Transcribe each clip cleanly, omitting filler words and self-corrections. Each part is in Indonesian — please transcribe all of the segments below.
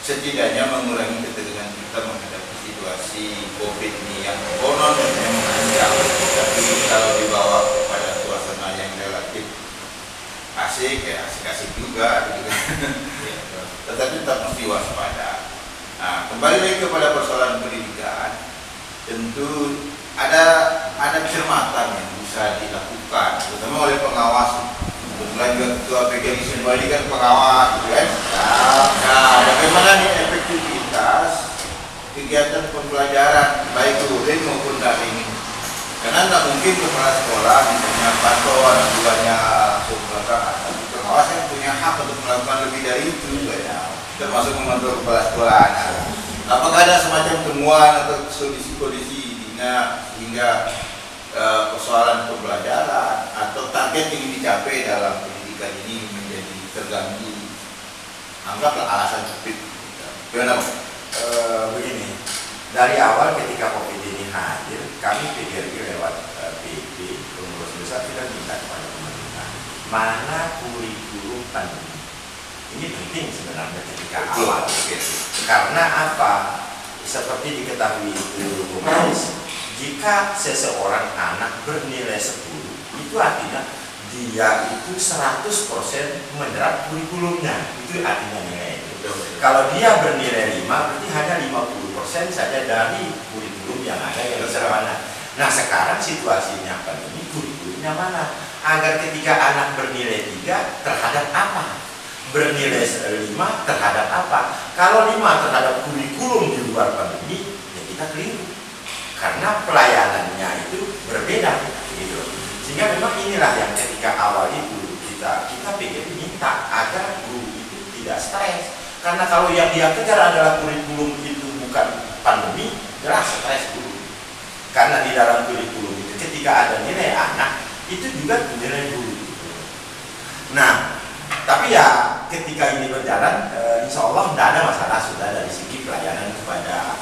setidaknya mengurangi ketegangan kita menghadapi situasi COVID ini yang konon yang mengancam, tapi kalau dibawa kepada suasana yang relatif asik, ya asik-asik juga gitu kan. Tetapi tetap mesti waspada. Nah, kembali lagi kepada persoalan pendidikan, tentu ada cermatan yang bisa dilakukan, terutama oleh pengawas. Kebetulan juga Ketua PGRI Bali kan pengawas, gitu kan. Nah, bagaimana nih efektivitas kegiatan pembelajaran baik luring maupun daring? Karena nggak mungkin kepala sekolah misalnya pantau orang tuanya langsung melakukan, tapi pengawas yang punya hak untuk melakukan lebih dari itu juga ya, termasuk memantau kepala sekolah. Nah, apakah ada semacam temuan atau kondisi-kondisi hingga persoalan pembelajaran atau target yang ingin dicapai dalam pendidikan ini menjadi terganggu? Anggaplah alasan COVID. Gimana? Begini, dari awal ketika COVID ini hadir, kami PGRI lewat PP pengurus besar sudah minta kepada pemerintah mana kurikulum pandemi. Ini penting sebenarnya ketika awal. Karena apa? Seperti diketahui itu Mas, jika seseorang anak bernilai 10, itu artinya dia itu 100% menyerap kurikulumnya. Itu artinya nilai itu. Kalau dia bernilai 5, berarti hanya 50% saja dari kurikulum yang ada yang diserap. Nah, sekarang situasinya pandemi, kurikulumnya mana? Agar ketika anak bernilai 3 terhadap apa? Bernilai 5 terhadap apa? Kalau 5 terhadap kurikulum di luar pandemi, ya kita keliru. Karena pelayanannya itu berbeda, gitu. Sehingga memang inilah yang ketika awal itu kita PGRI minta agar guru itu tidak stres. Karena kalau yang dia kejar adalah kurikulum itu bukan pandemi, jelas stres guru. Karena di dalam kurikulum itu ketika ada nilai anak, itu juga nilai guru. Nah, tapi ya ketika ini berjalan, insya Allah tidak ada masalah sudah dari segi pelayanan kepada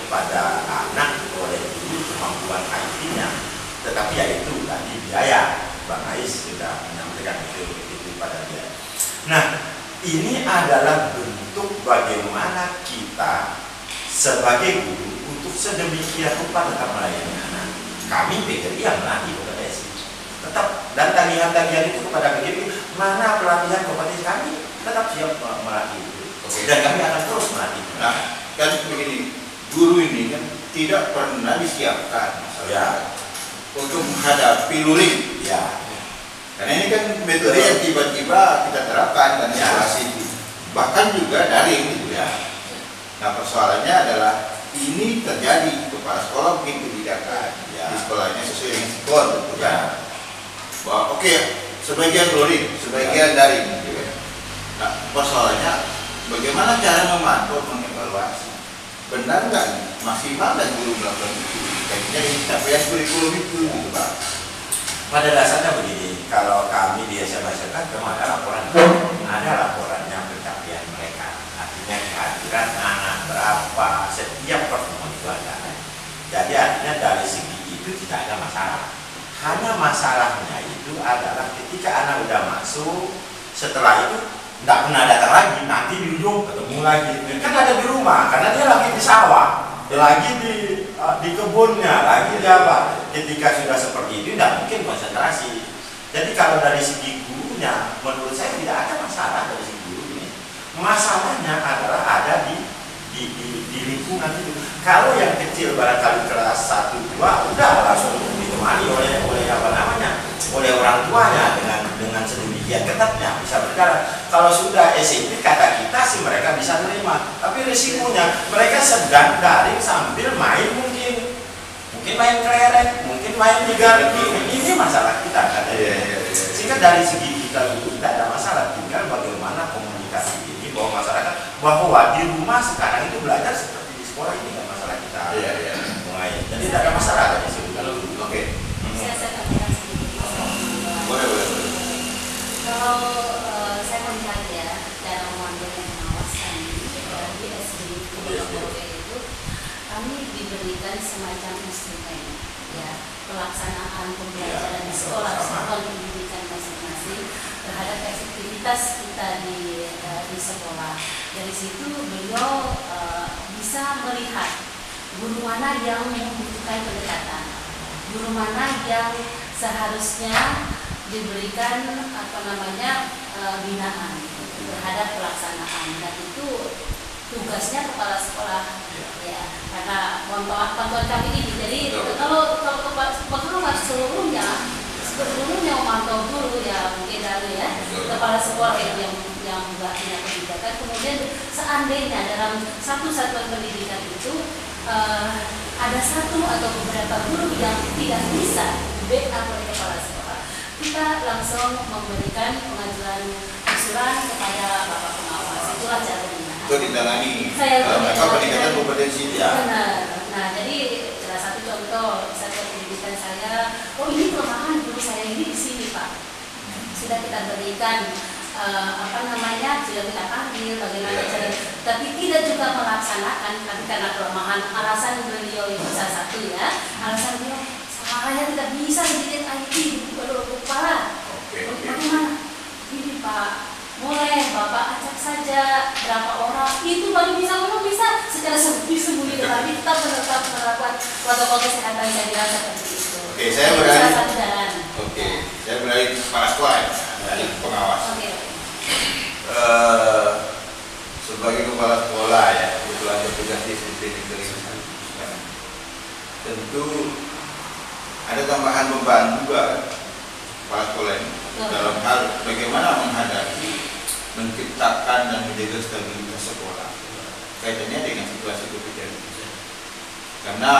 kepada anak oleh guru, kemampuan IT-nya. Tetapi ya itu tadi biaya, Bang Ais sudah menyampaikan itu pada dia. Nah, ini adalah bentuk bagaimana kita sebagai guru untuk sedemikian rupa tetap melayani anak. Kami PGRI yang melatih kompetensi tetap, dan tagihan-tagihan itu kepada PGRI, mana pelatihan kompetensi kami tetap siap melatih itu. Dan kami akan terus melatih. Nah, kan begini, guru ini kan tidak pernah disiapkan Ya, untuk menghadapi luring. ya. Karena ini kan metode yang tiba-tiba kita terapkan dan situasi itu. Bahkan juga daring gitu ya. Nah, persoalannya adalah ini terjadi kepala sekolah mungkin kebijakan Ya. di sekolahnya sesuai dengan skor gitu kan. Bahwa oke, sebagian luring, sebagian daring gitu kan. Nah, persoalannya bagaimana cara memantau, mengevaluasi. Benar nggak maksimal dan guru melakukan itu? Kayaknya capaian kurikulum itu gitu Pak. Pada dasarnya begini, kalau kami di SMA kan memang ada laporannya pencapaian mereka. Artinya kehadiran anak berapa setiap pertemuan itu ada. Jadi artinya dari segi itu tidak ada masalah. Hanya masalahnya itu adalah ketika anak udah masuk, setelah itu tidak pernah datang lagi, nanti di ujung ketemu lagi. Kan ada di rumah, karena dia lagi di sawah, lagi di kebunnya, lagi di apa. Ketika sudah seperti itu, tidak mungkin konsentrasi. Jadi kalau dari segi gurunya, menurut saya tidak ada masalah dari segi guru ini. Masalahnya adalah ada di lingkungan itu. Kalau yang kecil barangkali kelas 1, 2, udah langsung ditemani oleh orang tuanya dengan sedemikian ketatnya bisa berjalan. Kalau sudah SMP kata kita sih mereka bisa terima, tapi risikonya mereka sedang daring sambil main mungkin main kelereng, mungkin main di garki. Ini masalah kita katanya. Sehingga dari segi kita dulu tidak ada masalah, tinggal bagaimana komunikasi ini bahwa masyarakat bahwa di rumah sekarang itu belajar seperti di sekolah, ini nggak masalah kita. Mulai. Jadi tidak ada masalah dari segi kalau Oke. Saya katakan sedikit. Boleh. Kalau saya melihat ya dalam memantau dan pengawasan di SD itu, kami diberikan semacam instrumen ya pelaksanaan pembelajaran di sekolah pendidikan masing-masing terhadap efektivitas kita di sekolah. Dari situ beliau bisa melihat guru mana yang membutuhkan pendekatan, guru mana yang seharusnya diberikan binaan terhadap pelaksanaan, dan itu tugasnya kepala sekolah ya, karena pantauan kami ini. Jadi kalau kepala seluruhnya memantau guru ya, mungkin dari ya kepala sekolah itu yang membuat kebijakan. Kemudian seandainya dalam satu satuan pendidikan itu ada satu atau beberapa guru yang tidak bisa backup oleh kepala sekolah, kita langsung memberikan pengajuan usulan kepada Bapak Pengawas. Itulah caranya. Itu ditangani Saya peningkatan kompetensi ya. Benar. Nah, jadi salah satu contoh satuan pendidikan saya, oh ini kelemahan guru saya ini di sini Pak. Sudah kita berikan sudah kita panggil bagaimana cara, tapi tidak juga melaksanakan karena kelemahan. Alasan beliau itu salah satu ya, alasan beliau saya tidak bisa mendidik IT di kepala. Bagaimana? Ini Pak, boleh Bapak ajak saja berapa orang, itu baru bisa ngomong, bisa secara sembunyi tetapi tetap menerapkan protokol kesehatan. Saya bilang seperti itu. Oke, saya beralih ke kepala sekolah ya, dari pengawas. Sebagai kepala sekolah ya, kebetulan tugas disiplin negeri, tentu ada tambahan beban juga kepala sekolah ini dalam hal bagaimana menghadapi, menciptakan dan menjaga stabilitas sekolah kaitannya dengan situasi COVID-19. Karena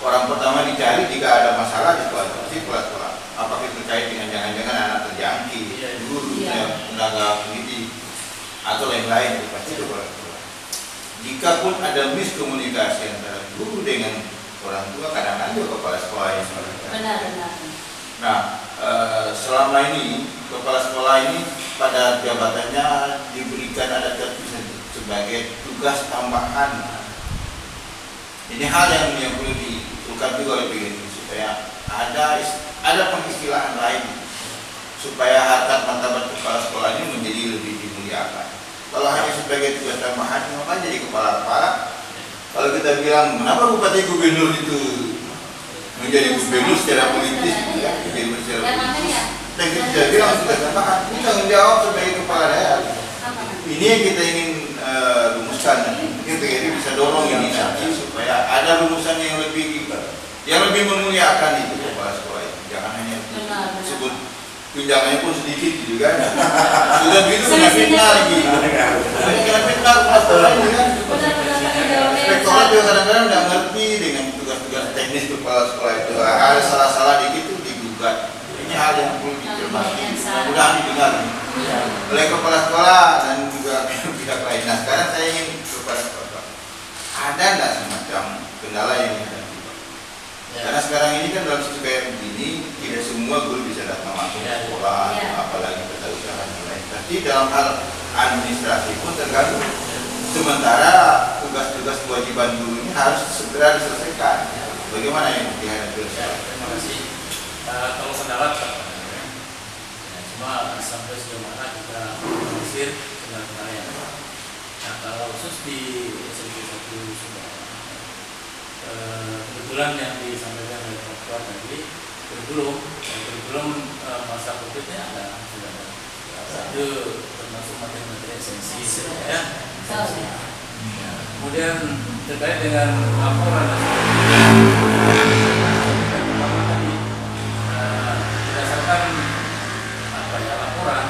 orang pertama dicari jika ada masalah di sekolah itu pasti kepala sekolah. Apakah itu terkait dengan jangan-jangan anak terjangkit, guru, tenaga pendidik, atau lain-lain, itu pasti kepala sekolah. Jika pun ada miskomunikasi antara guru dengan orang tua, kadang-kadang juga kepala sekolah yang salah. Benar. Nah, selama ini kepala sekolah ini pada jabatannya diberikan ada tertulis sebagai tugas tambahan. Ini hal yang perlu diusulkan juga oleh PGRI supaya ada pengistilahan lain supaya harkat martabat kepala sekolah ini menjadi lebih dimuliakan. Kalau hanya sebagai tugas tambahan, maka jadi kepala-kepala. Kalau kita bilang kenapa bupati gubernur itu menjadi gubernur secara politis, ya, gubernur secara politis. Dan kita bilang tugas tambahan, ini tanggung jawab sebagai kepala daerah. Ini yang kita ingin rumuskan. Mungkin PGRI bisa dorong ini nanti supaya ada rumusan yang lebih memuliakan itu kepala sekolah itu. Jangan hanya disebut tunjangannya pun sedikit juga. Sudah begitu kena fitnah lagi. Kena fitnah kepala sekolah ini kan. Inspektorat juga kadang-kadang tidak ngerti dengan tugas-tugas teknis kepala sekolah itu. Ada salah-salah dikit itu digugat. Ini hal yang perlu dicermati. Mudah-mudahan didengar oleh kepala sekolah dan juga pihak lain. Nah, sekarang saya ingin kepada Bapak, ada nggak semacam kendala yang dihadapi? Karena sekarang ini kan dalam situasi kayak begini, tidak semua guru bisa datang langsung ke sekolah, apalagi tata usaha dan lain. Tapi dalam hal administrasi pun terganggu. Sementara tugas-tugas kewajiban guru ini harus segera diselesaikan. Bagaimana yang dihadapi? Terima kasih. Kalau kendala cuma sampai sejauh mana kita mengusir kendala yang ada. Nah, kalau khusus di SMP 1 Sumbawa, kebetulan yang disampaikan oleh Pak Ketua tadi, kurikulum masa COVID-nya sudah ada. Itu termasuk materi-materi esensi ya. Kemudian terkait dengan laporan tadi, berdasarkan laporan,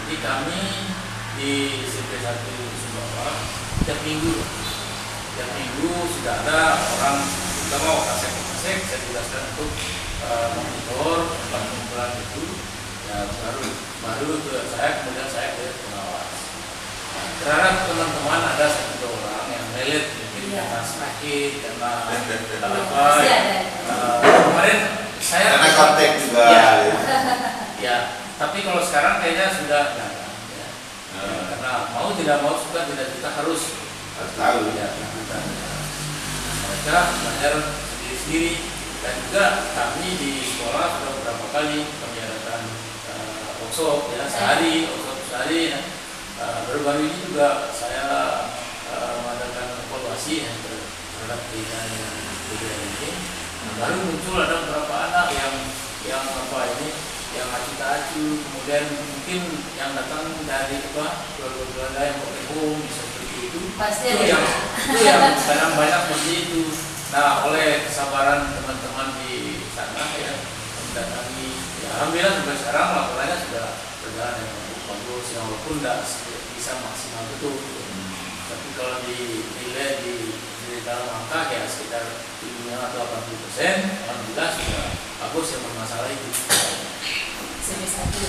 jadi kami di SMP 1 Sumbawa tiap minggu sudah ada orang, terutama Wakasek, saya tugaskan untuk monitor pengumpulan itu, ya baru ke saya, kemudian saya ke pengawas. Karena teman-teman ada satu orang yang relate mungkin karena sakit, karena apa kemarin saya karena kontak juga ya, tapi kalau sekarang kayaknya sudah ya. Karena mau tidak mau suka tidak kita harus tahu ya, mereka belajar sendiri-sendiri. Dan juga kami di sekolah sudah beberapa kali penyiaran workshop ya, sehari tadi baru-baru ini juga saya mengadakan evaluasi terhadap kegiatan ini. Baru muncul ada beberapa anak yang acu-acu, kemudian mungkin yang datang dari keluarga yang pakai home seperti itu. Pasti itu yang sekarang banyak seperti itu. Nah, oleh kesabaran teman-teman di sana ya mendatangi, ya alhamdulillah sampai sekarang laporannya sudah berjalan dengan bagus, yang walaupun tidak bisa maksimal betul. Tapi kalau dinilai di dalam angka ya sekitar 70 atau 80%, alhamdulillah sudah bagus yang bermasalah itu.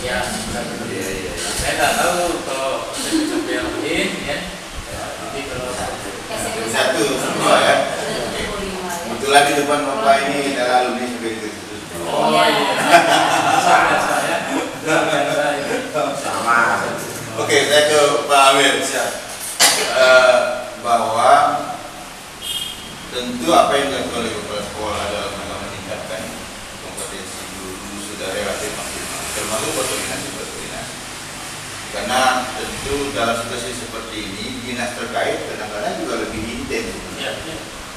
Ya, saya nggak tahu kalau SMP yang lain ya. Jadi kalau satu semua ya. Kebetulan di depan Bapak ini adalah alumni seperti itu. Oh iya. Sama. Oke, saya ke Pak Amir. Bahwa tentu apa yang dilakukan oleh kepala sekolah dalam rangka meningkatkan kompetensi guru sudah relatif maksimal, termasuk koordinasi. Karena tentu dalam situasi seperti ini dinas terkait kadang-kadang juga lebih intens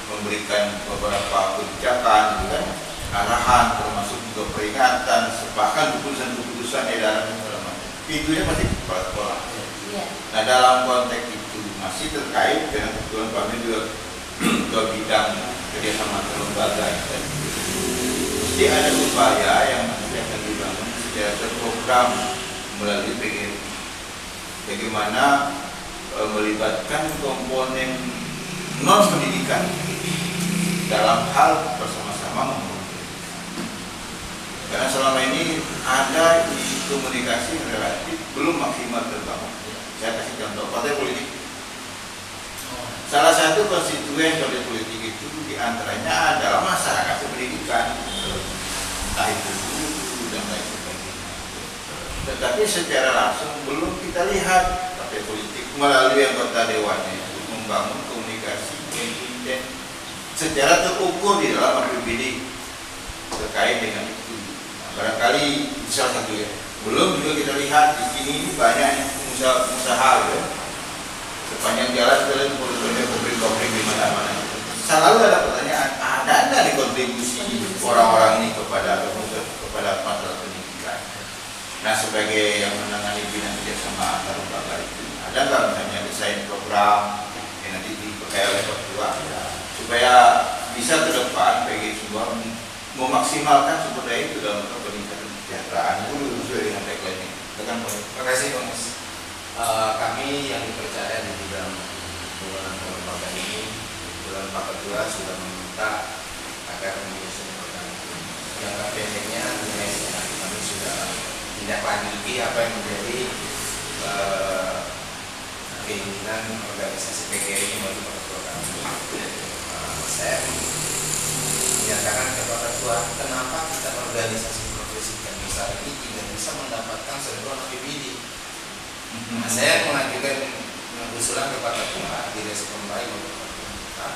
memberikan beberapa kebijakan, kan, arahan, termasuk juga peringatan, bahkan keputusan-keputusan edaran dan segala macam. Itunya masih kepala sekolah. Nah, dalam konteks itu masih terkait dengan kebetulan kami juga ke bidang kerjasama antar lembaga, dan mesti ada upaya yang nanti akan dibangun secara terprogram melalui PGRI. Bagaimana melibatkan komponen non pendidikan dalam hal bersama-sama membangun. Karena selama ini ada komunikasi relatif belum maksimal terbangun. Saya kasih contoh partai politik. Salah satu konstituen partai politik itu diantaranya adalah masyarakat pendidikan, entah itu guru dan lain sebagainya. Tetapi secara langsung belum kita lihat partai politik melalui anggota dewannya itu membangun komunikasi yang intens secara terukur di dalam APBD terkait dengan itu. Nah, barangkali salah satu ya. Belum juga kita lihat di sini banyak pengusaha ya. Sepanjang jalan kita lihat pabrik di mana-mana. Selalu ada pertanyaan, ada nggak nih kontribusi orang-orang ini kepada masalah pendidikan? Nah, sebagai yang menangani bidang kerjasama antar lembaga itu, ada nggak misalnya desain program yang nanti dipakai oleh Ketua supaya bisa ke depan PG semua memaksimalkan sumber daya itu dalam peningkatan kesejahteraan guru sesuai dengan tagline-nya. Terima kasih, Bang. Kami yang dipercaya di bidang hubungan antar lembaga ini, kebetulan Pak Ketua sudah meminta agar menyusun program itu. Jangka pendeknya kami sudah tidak lanjuti apa yang menjadi keinginan organisasi PGRI ini melalui program. Saya menyatakan kepada Ketua, kenapa kita organisasi profesi dan besar ini tidak bisa mendapatkan sentuhan APBD? Nah, saya mengajukan usulan kepada Ketua di respon baik oleh pemerintah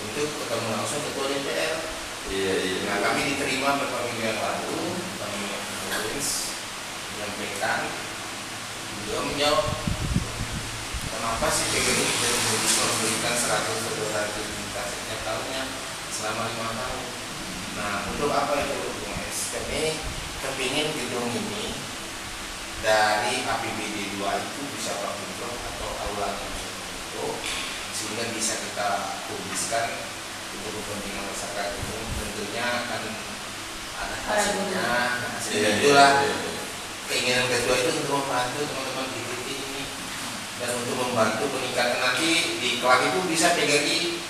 untuk ketemu langsung Ketua DPR. Nah, kami diterima beberapa minggu yang lalu, kami menyampaikan, beliau menjawab, kenapa sih PGRI tidak bisa memberikan 100 juta setiap tahunnya selama 5 tahun. Nah, untuk apa itu? Kami kepingin gedung ini dari APBD 2 itu bisa berbentuk atau aula itu, sehingga bisa kita publiskan untuk kepentingan masyarakat umum. Tentunya akan ada hasilnya. Hasilnya itulah keinginan Ketua itu untuk membantu teman-teman di titik ini dan untuk membantu peningkatan nanti di kelak itu bisa PGRI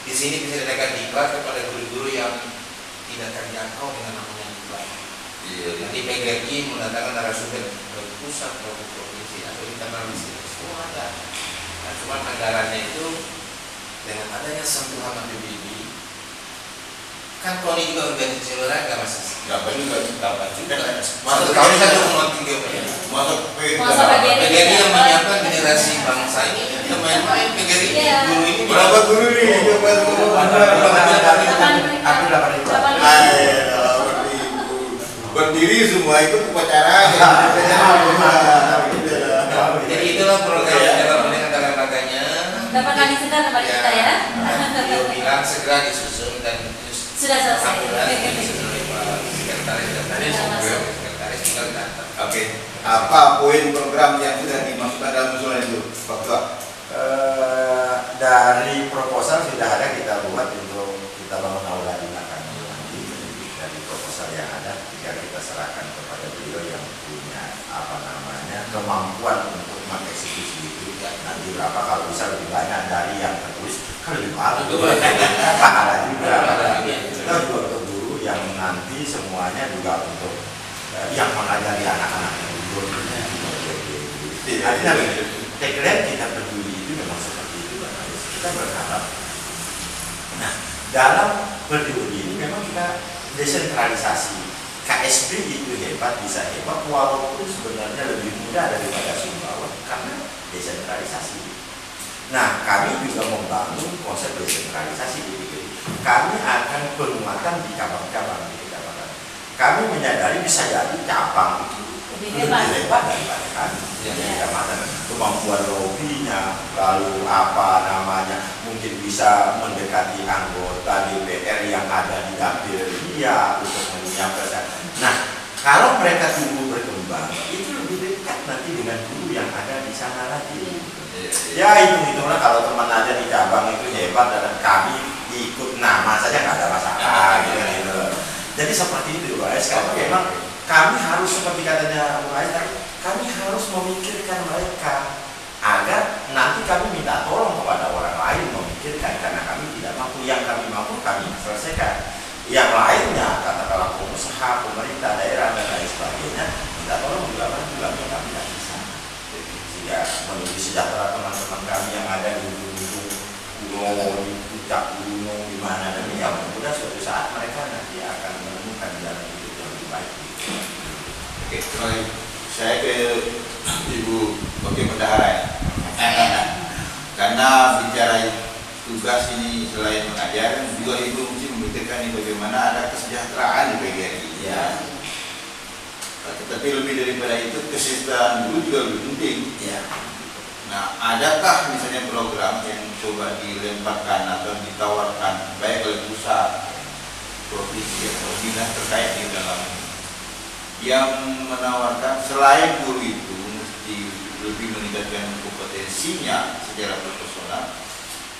di sini bisa dinaikkan diklat kepada guru-guru yang tidak terjangkau dengan namanya diklat. Nanti PGRI mendatangkan narasumber dari pusat maupun provinsi atau internasional semua ada. Nah, cuma anggarannya itu dengan adanya sentuhan APBD, kan KONI juga organisasi olahraga Mas. Dapat juga. Masuk tahun 1,3 Masuk PGRI yang menyiapkan generasi bangsa ini yang main-main PGRI guru ini berapa guru nih? Aku 8.000. Berdiri semua itu upacara. Berapa kali sekitar kembali kita ya? Beliau bilang segera disusun dan Sudah selesai. disusun oleh Pak Sekretaris tinggal datang. Oke. Ah. Apa poin program yang sudah dimasukkan dalam usulan itu, Pak Ketua? Dari proposal sudah ada kita buat untuk kita bangun aula di belakang nanti. Dari proposal yang ada tinggal kita serahkan kepada beliau yang punya kemampuan untuk mengeksekusi itu. Nanti berapa kalau bisa lebih banyak dari yang tertulis kan lebih bagus. Ada juga. Kita juga untuk guru yang nanti semuanya juga untuk yang mengajari anak-anak dulu. Artinya tagline kita peduli itu memang seperti itu, kita berharap. Nah, dalam peduli ini memang kita desentralisasi. KSP itu hebat, bisa hebat walaupun sebenarnya lebih mudah daripada Sumbawa karena desentralisasi. Nah, kami juga membangun konsep desentralisasi ini. Kami akan penguatan di cabang-cabang di kecamatan. Kami menyadari bisa jadi cabang itu lebih hebat daripada kami di kecamatan. Kemampuan lobbynya, lalu apa namanya, mungkin bisa mendekati anggota DPR yang ada di dapil dia untuk menyampaikan. Nah, kalau mereka tumbuh berkembang, itu lebih dekat nanti dengan guru yang ada di sana lagi. Ya hitunglah kalau teman ada di cabang itu hebat dan kami ikut nama saja nggak ada masalah gitu. Jadi seperti itu Pak. Sekarang memang kami harus seperti katanya Bu Ais, kami harus memikirkan mereka agar nanti kami minta tolong kepada orang lain memikirkan karena kami tidak mampu. Yang kami mampu kami selesaikan. Yang lainnya katakanlah pengusaha, pemerintah daerah dan lain sebagainya minta tolong juga bantu kami tidak bisa. Sehingga menuju sejahtera teman-teman kami yang ada di gunung di puncak gunung di mana dan yang mudah suatu saat mereka nanti akan menemukan jalan hidup yang lebih baik. Oke, saya ke Ibu Wakil Bendahara ya. Karena bicara tugas ini selain mengajar, juga Ibu mesti memikirkan bagaimana ada kesejahteraan di PGRI. Ya. Tetapi lebih daripada itu kesejahteraan guru juga lebih penting. Ya. Nah, adakah misalnya program yang coba dilemparkan atau ditawarkan baik oleh pusat, provinsi atau dinas terkait di dalam yang menawarkan selain guru itu mesti lebih meningkatkan kompetensinya secara profesional,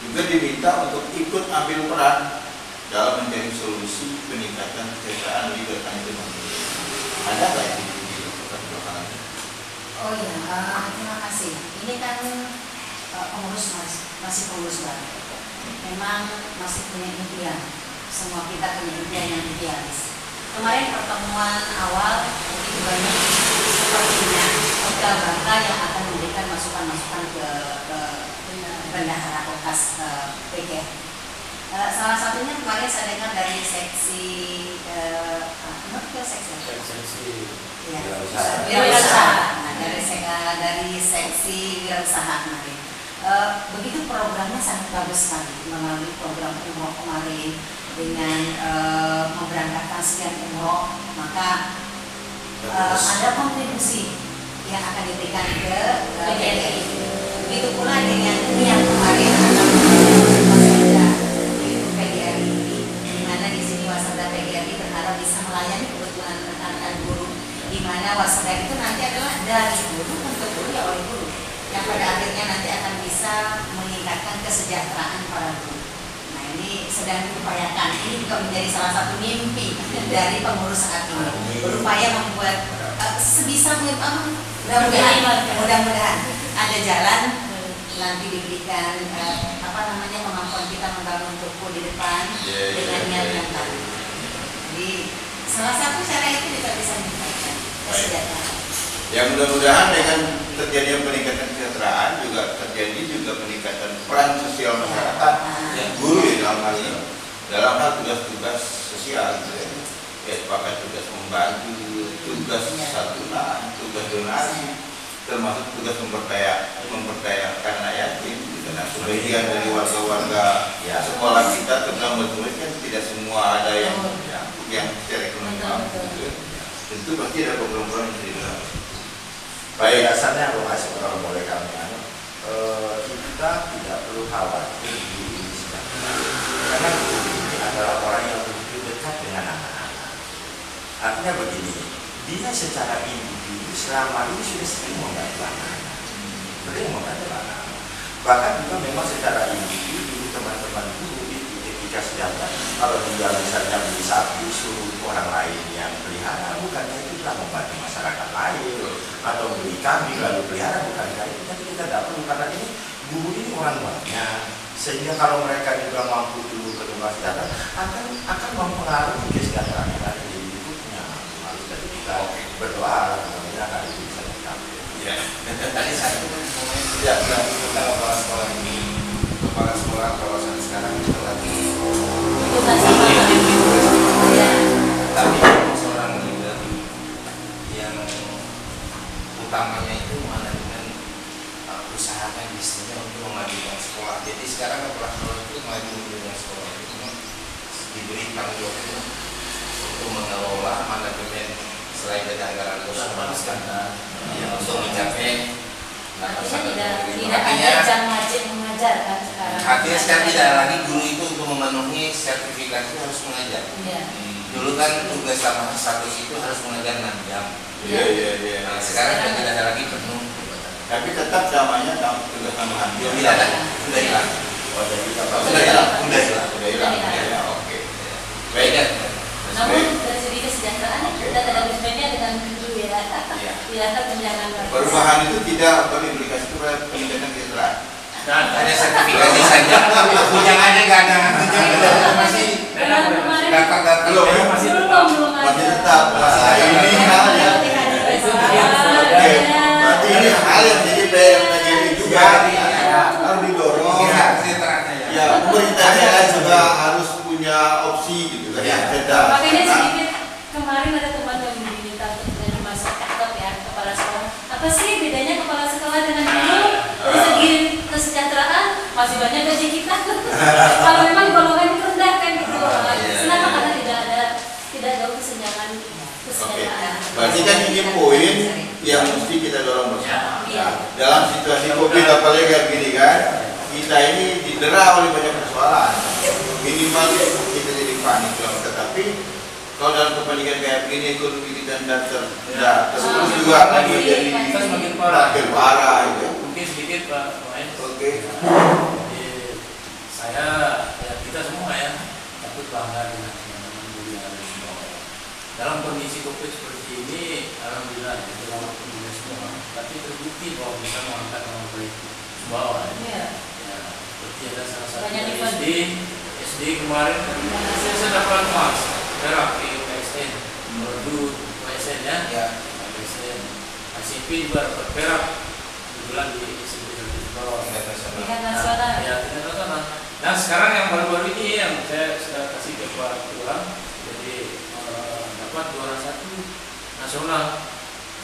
juga diminta untuk ikut ambil peran dalam mencari solusi peningkatan kesejahteraan di teman-teman. Ada nggak yang dilakukan belakangan? Oh iya, terima kasih. Ini kan pengurus masih pengurus baru. Memang masih punya impian. Semua kita punya impian yang idealis. Kemarin pertemuan awal begitu banyak sepertinya bangga yang akan memberikan masukan-masukan ke bendahara Kokas PGRI. Salah satunya kemarin saya dengar dari seksi wirausaha. Nah, dari seksi wirausaha kemarin. Begitu programnya sangat bagus sekali melalui program umroh kemarin dengan memberangkatkan sekian umroh, maka ada kontribusi yang akan diberikan ke PGRI. Begitu pula dengan yang kemarin PGRI ini, di mana di sini Wasada PGRI berharap bisa melayani kebutuhan rekan-rekan guru, di mana Wasada itu nanti adalah dari guru untuk guru ya oleh guru, yang pada akhirnya nanti akan bisa meningkatkan kesejahteraan para guru. Nah, ini sedang diupayakan. Ini juga menjadi salah satu mimpi dari pengurus saat ini, berupaya membuat sebisa mungkin. Mudah-mudahan ada jalan nanti diberikan kemampuan kita membangun toko di depan dengan niat yang baik. Jadi salah satu cara itu kita bisa meningkatkan kesejahteraan. Ya mudah-mudahan dengan terjadinya peningkatan kesejahteraan juga terjadi peningkatan peran sosial masyarakat, guru ya dalam hal ini, dalam hal tugas-tugas sosial, ya sepakat tugas membantu, tugas santunan, tugas donasi, termasuk tugas memperdayakan anak yatim. Karena sebagian dari warga-warga sekolah kita terutama murid kan tidak semua ada yang secara ekonomi mampu. Tentu pasti ada program-program yang tidak. Baik, dasarnya kalau boleh kami kita tidak perlu khawatir guru ini sejahtera. Karena guru ini adalah orang yang begitu dekat dengan anak-anak. Artinya begini, dia secara individu selama ini sudah sering membantu anak-anak. Sering membantu anak-anak. Bahkan juga memang secara individu teman-teman guru itu ketika sejahtera, kalau dia misalnya beli sapi suruh orang lain yang pelihara, bukannya itu telah membantu masyarakat lain, atau beli kambing lalu pelihara, bukankah itu? Tapi kita tidak perlu, karena ini guru ini orang banyak, sehingga kalau mereka juga mampu dulu ke rumah sejahtera akan mempengaruhi kesejahteraan yang ada di hidupnya. Lalu dari kita berdoa mudah-mudahan hal itu bisa tercapai. Ya, tadi saya tidak bilang tentang kepala sekolah ini. Kepala sekolah kawasan sekarang itu lagi tapi seorang leader yang utamanya itu manajemen usahakan bisnisnya untuk memajukan sekolah. Jadi sekarang kepala sekolah itu memajukan sekolah itu diberi tanggung jawab untuk mengelola manajemen selain dari anggaran usaha untuk mencapai. Tidak ada jam wajib mengajar kan sekarang. Artinya sekarang tidak lagi guru itu untuk memenuhi sertifikat itu harus mengajar. Dulu kan tugas sama status itu harus mengajar 6 jam. Iya. Nah, sekarang kan tidak ada lagi penuh. Tapi tetap namanya tugas tambahan. Tidak ada. Sudah hilang. Oh, jadi Sudah hilang. Oke. Baik. Namun dari segi kesejahteraan kita tidak berbeda dengan dulu ya. Tidak tunjangan. Perubahan itu tidak diberikan kepada pendidikan kesejahteraan. Dan hanya sertifikasi saja. Tunjangannya nggak ada. Masih datang-datang. Masih tetap. Ini hal yang berarti ini hal yang jadi PR juga harus didorong. Ya, pemerintahnya juga harus punya opsi gitu kan. Makanya sedikit kemarin ada teman yang diminta untuk masuk ya kepala sekolah. Apa sih bedanya kepala sekolah dengan guru? Dari segi kesejahteraan masih banyak gaji kita. Kalau memang golongan rendah kan gitu. Kenapa? Karena tidak ada kesenjangan kesejahteraan. Berarti kan ini poin yang mesti kita dorong bersama. Dalam situasi COVID apalagi kayak gini kan, kita ini didera oleh banyak persoalan. Minimal kita jadi panik, tetapi kalau dalam kepentingan kayak begini ekonomi kita tidak terus juga akan menjadi semakin parah gitu. Mungkin sedikit Pak Main. Oke. Saya ya kita semua ya takut bangga dengan teman-teman guru yang ada di bawah. Dalam kondisi COVID seperti ini, alhamdulillah kita rawat guru semua. Tapi terbukti bahwa bisa mengangkat nama baik bawah. Ya, seperti ada salah satu SD kemarin saya dapat emas perak di PSN, menuju PSN ya, PSN, ICP juga dapat perak, kebetulan di SMP bawah. Tingkat nasional. Ya, tingkat nasional. Nah sekarang yang baru-baru ini yang saya sudah kasih ke Pak Tulang, jadi dapat juara 1 nasional.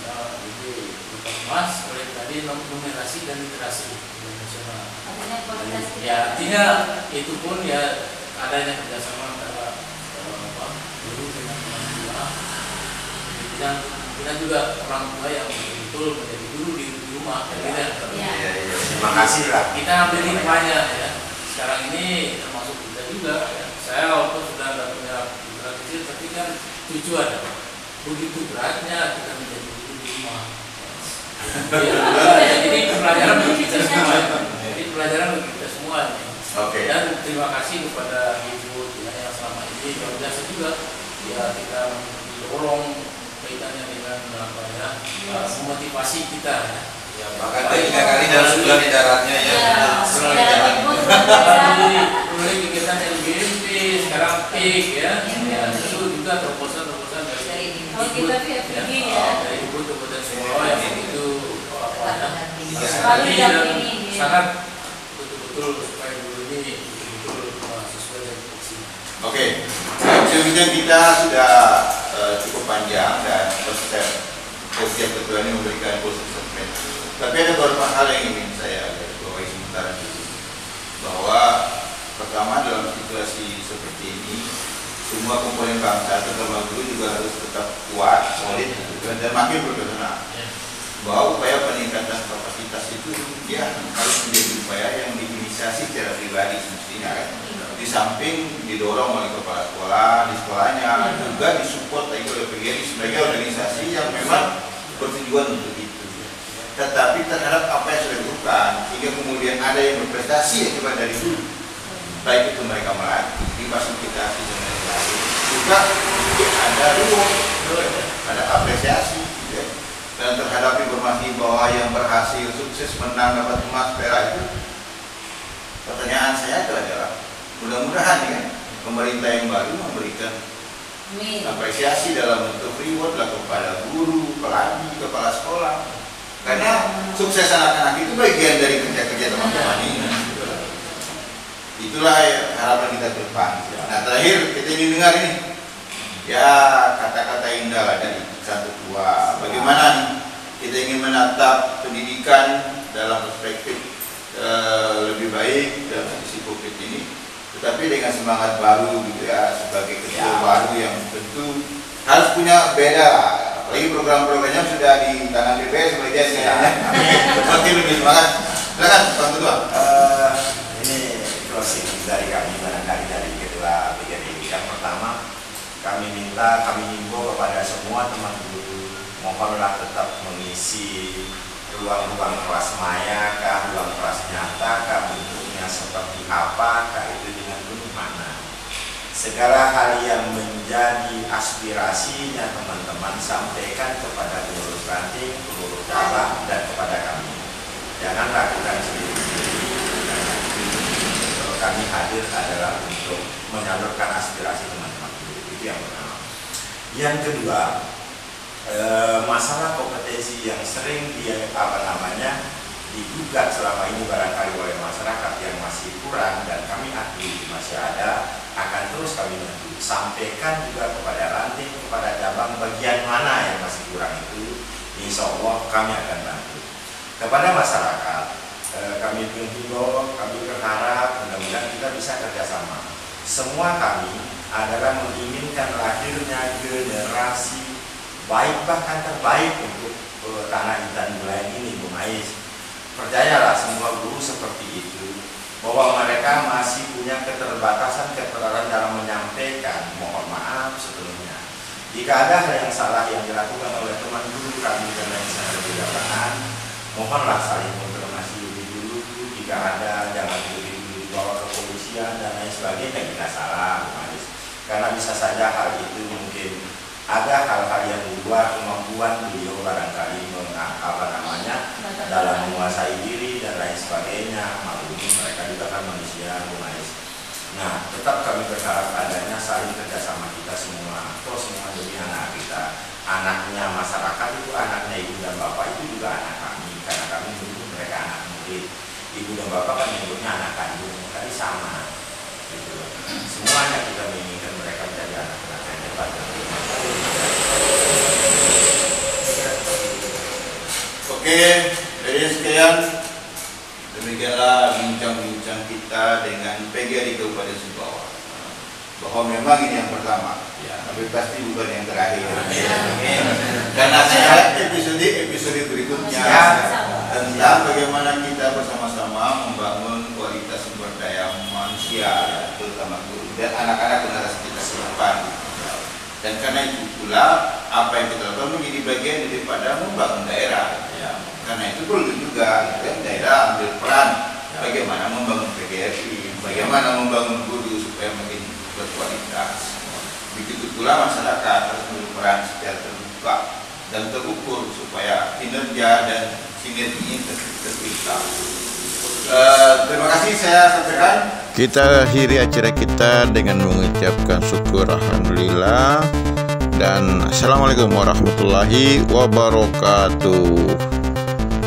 Jadi dapat emas, oleh tadi numerasi dan literasi nasional. Artinya itu pun ya adanya kerjasama antara guru dengan orang tua. Dan kita juga orang tua yang betul menjadi guru di rumah. Terima kasih lah. Kita ambil hikmahnya ya. Sekarang ini termasuk kita juga. Ya. Saya walaupun sudah tidak punya putra kecil, tapi kan cucu ada. Begitu beratnya kita menjadi guru di rumah. Jadi pelajaran bagi kita semua. Jadi pelajaran bagi kita semua. Oke. Dan terima kasih kepada Ibu yang selama ini luar biasa juga. Ya kita dorong kaitannya dengan apa ya, memotivasi kita. Ya, bahkan 3 kali dalam sebulan di daratnya ya. Mulai kegiatan LGMP, sekarang PIK ya. Itu juga terobosan-terobosan dari dari ibu kepada semua yang begitu sangat betul-betul supaya dulu ini betul-betul sesuai dengan fungsi. Oke, bincang kita sudah cukup panjang dan setiap ketua ini memberikan posisi. Tapi ada beberapa hal yang ingin saya bawahi sementara dulu. Bahwa pertama dalam situasi seperti ini, semua komponen bangsa terutama guru juga harus tetap kuat, solid, dan makin profesional. Bahwa upaya peningkatan kapasitas itu ya harus menjadi upaya yang organisasi secara pribadi semestinya kan. Di samping didorong oleh kepala sekolah di sekolahnya, juga disupport oleh PGRI sebagai organisasi yang memang bertujuan untuk itu. Tetapi terhadap apa yang sudah dilakukan, hingga kemudian ada yang berprestasi akibat dari itu, baik itu mereka melatih, difasilitasi dan lain-lain, juga ada reward, ada apresiasi. Dan terhadap informasi bahwa yang berhasil sukses menang dapat emas perak itu, pertanyaan saya itu adalah mudah-mudahan ya pemerintah yang baru memberikan apresiasi dalam bentuk reward lah kepada guru, pelatih, kepala sekolah, karena sukses anak-anak itu bagian dari kerja-kerja teman-teman ini. Itulah harapan kita ke depan. Nah terakhir kita ingin dengar ini ya kata-kata indah lah dari satu tua. Bagaimana nih kita ingin menatap pendidikan dalam perspektif lebih baik dalam kondisi COVID ini, tetapi dengan semangat baru gitu ya, sebagai ketua baru yang tentu harus punya beda. Apalagi program-programnya sudah di tangan DPR sebagian seperti lebih semangat. Silakan Pak Ketua. Ini closing dari kami barangkali dari ketua PGRI. Yang pertama, kami himbau kepada semua teman guru, mohonlah tetap mengisi ruang-ruang kelas maya, ruang kelas nyata, bentuknya seperti apa, itu dengan penuh makna. Segala hal yang menjadi aspirasinya teman-teman sampaikan kepada pengurus ranting, pengurus cabang, dan kepada kami. Jangan lakukan sendiri-sendiri. Kami hadir adalah untuk menyalurkan aspirasi teman-teman. Itu yang pertama. Yang kedua, masalah kompetensi yang sering digugat selama ini barangkali oleh masyarakat yang masih kurang, dan kami akui masih ada, akan terus kami bantu. Sampaikan juga kepada ranting, kepada cabang bagian mana yang masih kurang itu, insya Allah kami akan bantu. Kepada masyarakat, kami menghimbau, kami berharap mudah-mudahan kita bisa kerjasama. Semua kami adalah menginginkan lahirnya generasi baik, bahkan terbaik untuk tanah Intan Bulayan ini, Bu Mais. Percayalah semua guru seperti itu, bahwa mereka masih punya keterbatasan dalam menyampaikan. Mohon maaf sebelumnya jika ada hal yang salah yang dilakukan oleh teman guru kami dan lain sebagainya, mohonlah saling konfirmasi lebih dulu. Jika ada, jangan dulu dibawa ke kepolisian dan lain sebagainya jika salah, Bu Mais. Karena bisa saja hal itu mungkin ada hal-hal yang di luar kemampuan beliau barangkali dalam menguasai diri dan lain sebagainya. Maklumi mereka juga kan manusia, Bu Mais. Nah, tetap kami berharap adanya saling kerjasama kita semua. Toh semua demi anak kita. Anaknya masyarakat itu anaknya ibu dan bapak, itu juga anak kami, karena kami menyebut mereka anak murid. Ibu dan bapak kan menyebutnya anak kandung, tadi sama. Gitu. Semuanya kita menginginkan mereka menjadi anak-anak yang hebat dan bermanfaat. Oke, dari sekian demikianlah bincang-bincang kita dengan PGRI Kabupaten Sumbawa. Bahwa memang ini yang pertama, ya, tapi pasti bukan yang terakhir. Karena saya episode berikutnya tentang bagaimana kita bersama-sama membangun kualitas sumber daya manusia, terutama guru dan anak-anak generasi kita ke depan. Dan karena itu pula apa yang kita lakukan menjadi bagian daripada membangun daerah. Karena itu perlu juga daerah ambil peran bagaimana membangun PGRI, bagaimana membangun guru supaya makin berkualitas. Begitu pula masyarakat harus ambil peran secara terbuka dan terukur supaya kinerja dan sinergi ini tercipta. Terima kasih saya sampaikan. Kita akhiri acara kita dengan mengucapkan syukur alhamdulillah dan assalamualaikum warahmatullahi wabarakatuh.